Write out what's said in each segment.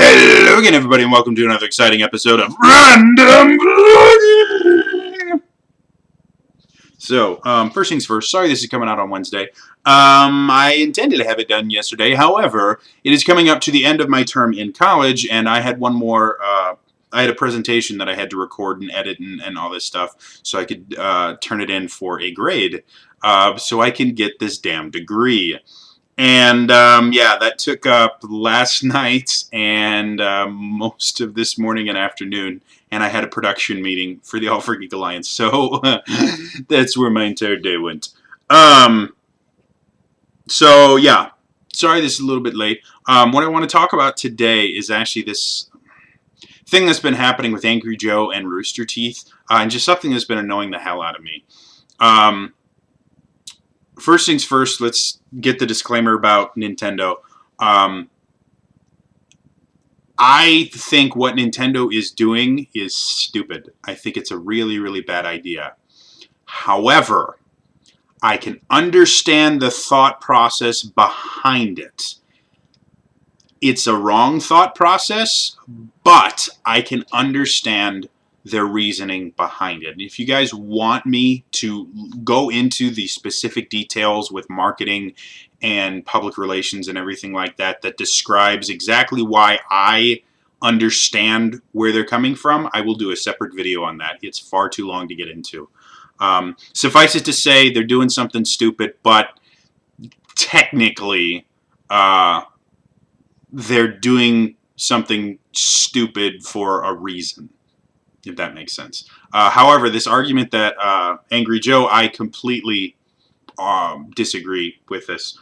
Hello again, everybody, and welcome to another exciting episode of Random Vlogging! So, first things first, sorry this is coming out on Wednesday. I intended to have it done yesterday, however, it is coming up to the end of my term in college, and I had one more, I had a presentation that I had to record and edit and all this stuff, so I could turn it in for a grade, so I can get this damn degree. And, yeah, that took up last night and most of this morning and afternoon. And I had a production meeting for the All for Geek Alliance. So that's where my entire day went. So, yeah. Sorry this is a little bit late. What I want to talk about today is actually this thing that's been happening with Angry Joe and Rooster Teeth. And just something that's been annoying the hell out of me. First things first, let's get the disclaimer about Nintendo. I think what Nintendo is doing is stupid. I think it's a really, really bad idea. However, I can understand the thought process behind it. It's a wrong thought process, but I can understand their reasoning behind it. And if you guys want me to go into the specific details with marketing and public relations and everything like that, that describes exactly why I understand where they're coming from, I will do a separate video on that. It's far too long to get into. Suffice it to say, they're doing something stupid, but technically, they're doing something stupid for a reason, if that makes sense. However, this argument that Angry Joe, I completely disagree with this.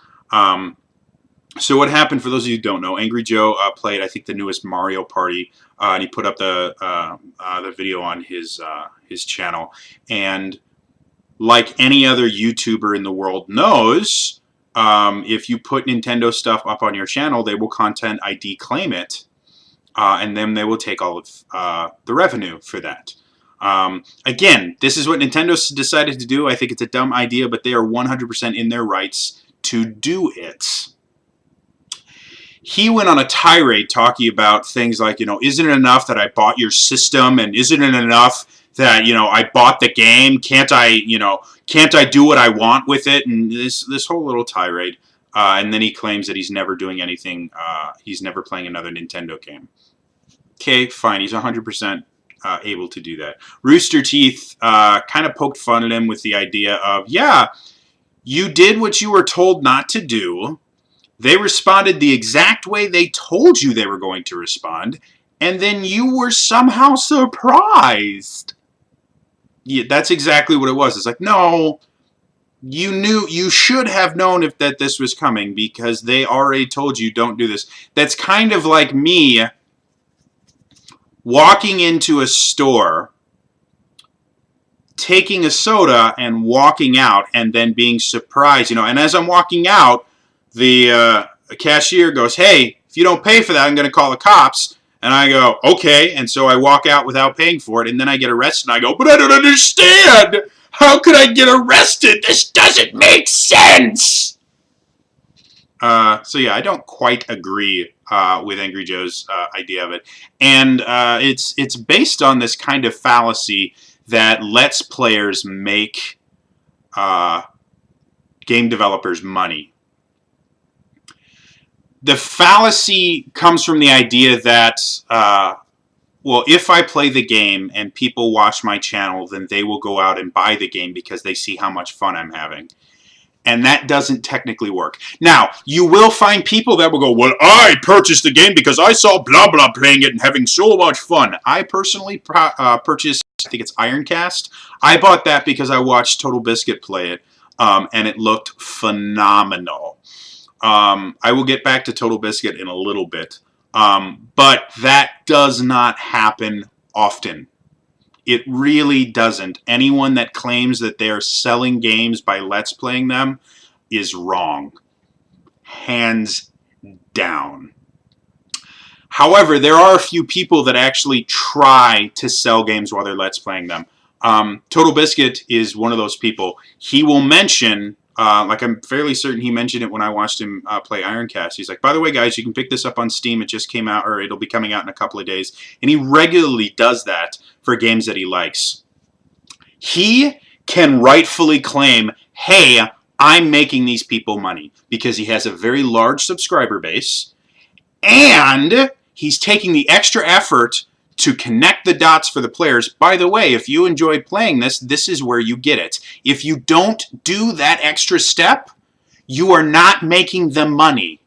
So what happened, for those of you who don't know, Angry Joe played, I think, the newest Mario Party, and he put up the video on his channel. And like any other YouTuber in the world knows, if you put Nintendo stuff up on your channel, they will Content ID claim it. And then they will take all of the revenue for that. Again, this is what Nintendo decided to do. I think it's a dumb idea, but they are 100% in their rights to do it. He went on a tirade talking about things like, isn't it enough that I bought your system, and isn't it enough that, I bought the game? Can't I do what I want with it? And this whole little tirade. And then he claims that he's never doing anything, he's never playing another Nintendo game. Okay, fine, he's 100% able to do that. Rooster Teeth kind of poked fun at him with the idea of, yeah, you did what you were told not to do. They responded the exact way they told you they were going to respond, and then you were somehow surprised. Yeah, that's exactly what it was. It's like, no, you should have known that this was coming, because they already told you don't do this. That's kind of like me walking into a store, taking a soda and walking out, and then being surprised, and as I'm walking out, the cashier goes, hey, if you don't pay for that, I'm going to call the cops. And I go, okay. And so I walk out without paying for it, and then I get arrested, and I go, but I don't understand. How could I get arrested? This doesn't make sense. So yeah, I don't quite agree with Angry Joe's idea of it. And it's based on this kind of fallacy that lets players make game developers money. The fallacy comes from the idea that, well, if I play the game and people watch my channel, then they will go out and buy the game because they see how much fun I'm having. And that doesn't technically work. Now, you will find people that will go, well, I purchased the game because I saw blah blah playing it and having so much fun. I personally purchased, I think it's Ironcast. I bought that because I watched Total Biscuit play it, and it looked phenomenal. I will get back to Total Biscuit in a little bit, but that does not happen often. It really doesn't. Anyone that claims that they're selling games by Let's Playing them is wrong. Hands down. However, there are a few people that actually try to sell games while they're Let's Playing them. Total Biscuit is one of those people. He will mention Like I'm fairly certain he mentioned it when I watched him play Ironcast. He's like, by the way, guys, you can pick this up on Steam. It just came out, or it'll be coming out in a couple of days. And he regularly does that for games that he likes. He can rightfully claim, hey, I'm making these people money because he has a very large subscriber base and he's taking the extra effort to connect the dots for the players. By the way, if you enjoyed playing this, this is where you get it. If you don't do that extra step, you are not making them money.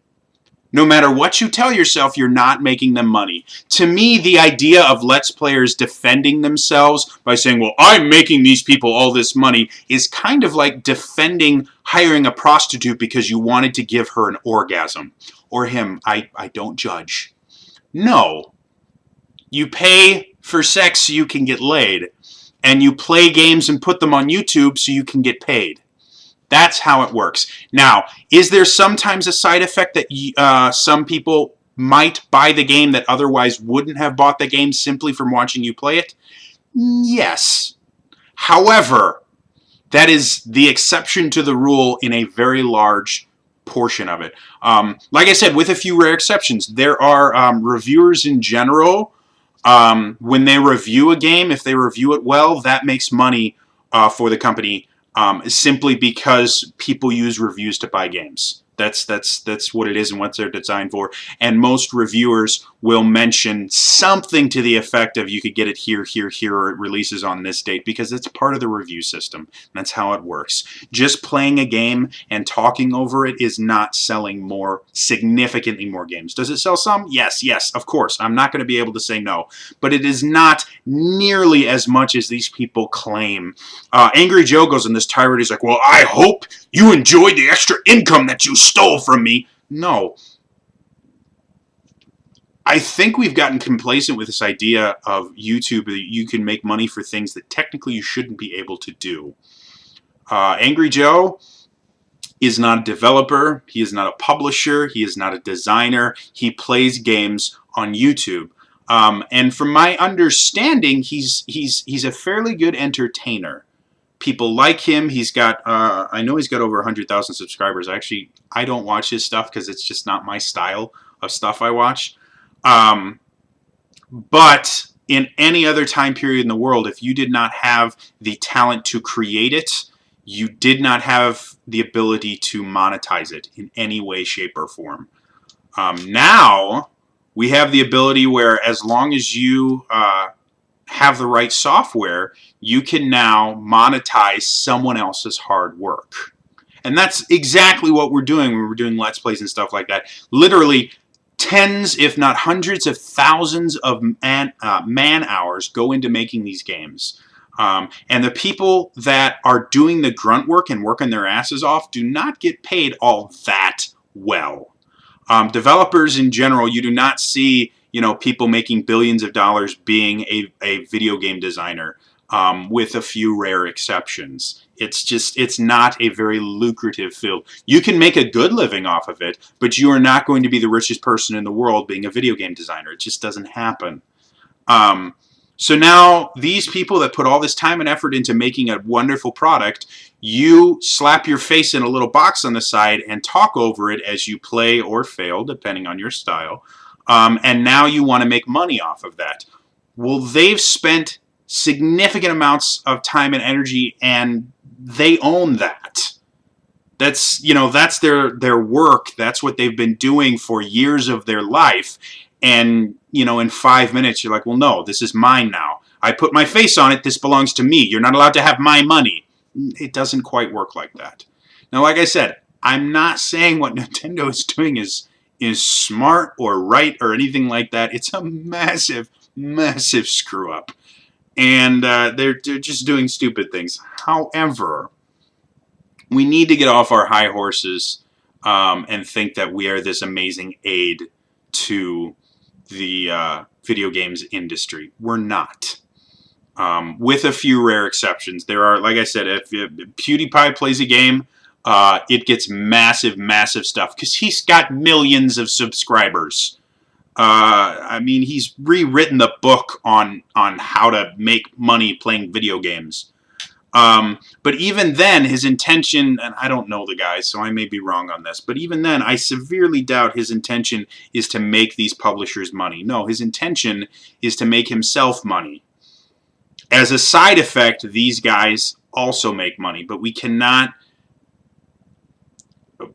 No matter what you tell yourself, you're not making them money. To me, the idea of Let's Players defending themselves by saying, well, I'm making these people all this money, is kind of like defending hiring a prostitute because you wanted to give her an orgasm. Or him. I don't judge. No. You pay for sex so you can get laid. And you play games and put them on YouTube so you can get paid. That's how it works. Now, is there sometimes a side effect that some people might buy the game that otherwise wouldn't have bought the game simply from watching you play it? Yes. However, that is the exception to the rule in a very large portion of it. Like I said, with a few rare exceptions, there are reviewers in general. When they review a game, if they review it well, that makes money for the company. Simply because people use reviews to buy games. That's what it is and what they're designed for. And most reviewers will mention something to the effect of you could get it here, here, here, or it releases on this date because it's part of the review system. That's how it works. Just playing a game and talking over it is not selling significantly more games. Does it sell some? Yes, of course. I'm not going to be able to say no. But it is not nearly as much as these people claim. Angry Joe goes in this tirade. He's like, well, I hope you enjoyed the extra income that you stole from me. No. I think we've gotten complacent with this idea of YouTube that you can make money for things that technically you shouldn't be able to do. Angry Joe is not a developer. He is not a publisher. He is not a designer. He plays games on YouTube. And from my understanding, he's a fairly good entertainer. People like him. He's got, I know he's got over 100,000 subscribers. Actually, I don't watch his stuff because it's just not my style of stuff I watch. But in any other time period in the world, if you did not have the talent to create it, you did not have the ability to monetize it in any way, shape, or form. Now, we have the ability where as long as you have the right software, you can now monetize someone else's hard work. And that's exactly what we're doing when we're doing Let's Plays and stuff like that. Literally, tens, if not hundreds of thousands of man-hours go into making these games. And the people that are doing the grunt work and working their asses off do not get paid all that well. Developers in general, you do not see people making billions of dollars being a video game designer, with a few rare exceptions. It's not a very lucrative field. You can make a good living off of it, but you are not going to be the richest person in the world being a video game designer. It just doesn't happen. So now these people that put all this time and effort into making a wonderful product, you slap your face in a little box on the side and talk over it as you play or fail, depending on your style. And now you want to make money off of that. Well, they've spent significant amounts of time and energy, and they own that. That's their work. That's what they've been doing for years of their life. And, in 5 minutes, you're like, well, no, this is mine now. I put my face on it. This belongs to me. You're not allowed to have my money. It doesn't quite work like that. Now, like I said, I'm not saying what Nintendo is doing is smart or right or anything like that. It's a massive, massive screw up. And they're just doing stupid things. However, we need to get off our high horses and think that we are this amazing aid to the video games industry. We're not. With a few rare exceptions. There are, like I said, if PewDiePie plays a game, it gets massive, massive stuff because he's got millions of subscribers. I mean, he's rewritten the book on how to make money playing video games. But even then, his intention, and I don't know the guy, so I may be wrong on this, but even then, I severely doubt his intention is to make these publishers money. No, his intention is to make himself money. As a side effect, these guys also make money, but we cannot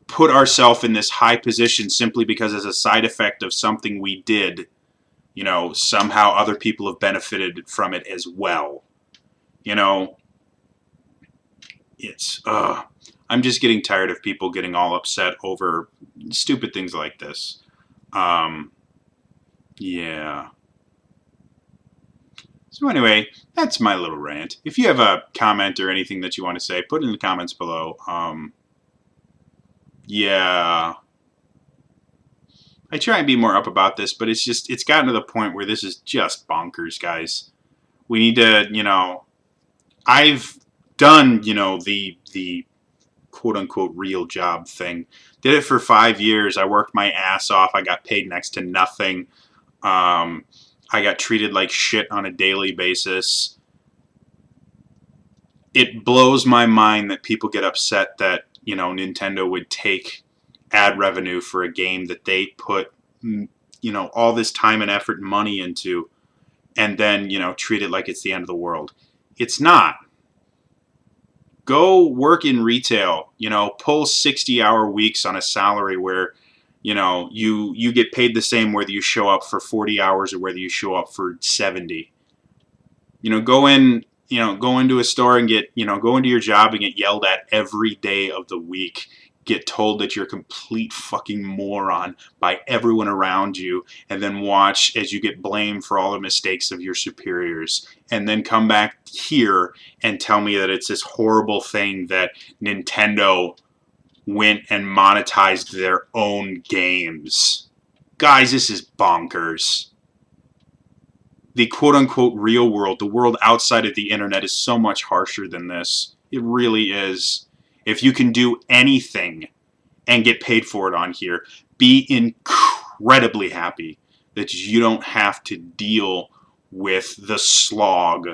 put ourselves in this high position simply because as a side effect of something we did, somehow other people have benefited from it as well. I'm just getting tired of people getting all upset over stupid things like this. Yeah. So anyway, that's my little rant. If you have a comment or anything that you want to say, put it in the comments below. Yeah. I try and be more up about this, but it's gotten to the point where this is just bonkers, guys. We need to, I've done, the quote-unquote real job thing. Did it for 5 years. I worked my ass off. I got paid next to nothing. I got treated like shit on a daily basis. It blows my mind that people get upset that, Nintendo would take ad revenue for a game that they put, all this time and effort and money into, and then, treat it like it's the end of the world. It's not. Go work in retail, pull 60-hour weeks on a salary where, you get paid the same whether you show up for 40 hours or whether you show up for 70. Go into a store and go into your job and get yelled at every day of the week. Get told that you're a complete fucking moron by everyone around you, and then watch as you get blamed for all the mistakes of your superiors, and then come back here and tell me that it's this horrible thing that Nintendo went and monetized their own games. Guys, this is bonkers. The quote-unquote real world, the world outside of the internet, is so much harsher than this. It really is. If you can do anything and get paid for it on here, be incredibly happy that you don't have to deal with the slog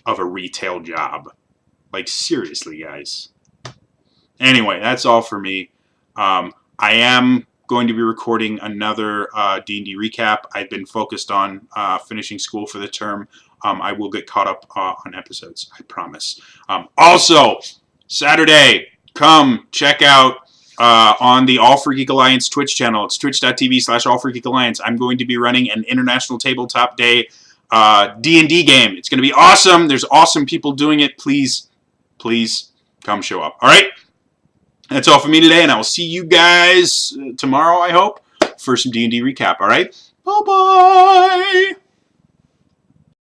of a retail job. Like, seriously, guys. Anyway, that's all for me. I am going to be recording another D&D recap. I've been focused on finishing school for the term. I will get caught up on episodes, I promise. Also, Saturday, come check out on the All for Geek Alliance Twitch channel. It's twitch.tv/AllForGeekAlliance. I'm going to be running an International Tabletop Day D&D game. It's going to be awesome. There's awesome people doing it. Please come show up. All right? That's all for me today, and I will see you guys tomorrow, I hope, for some D&D recap. All right? Bye-bye!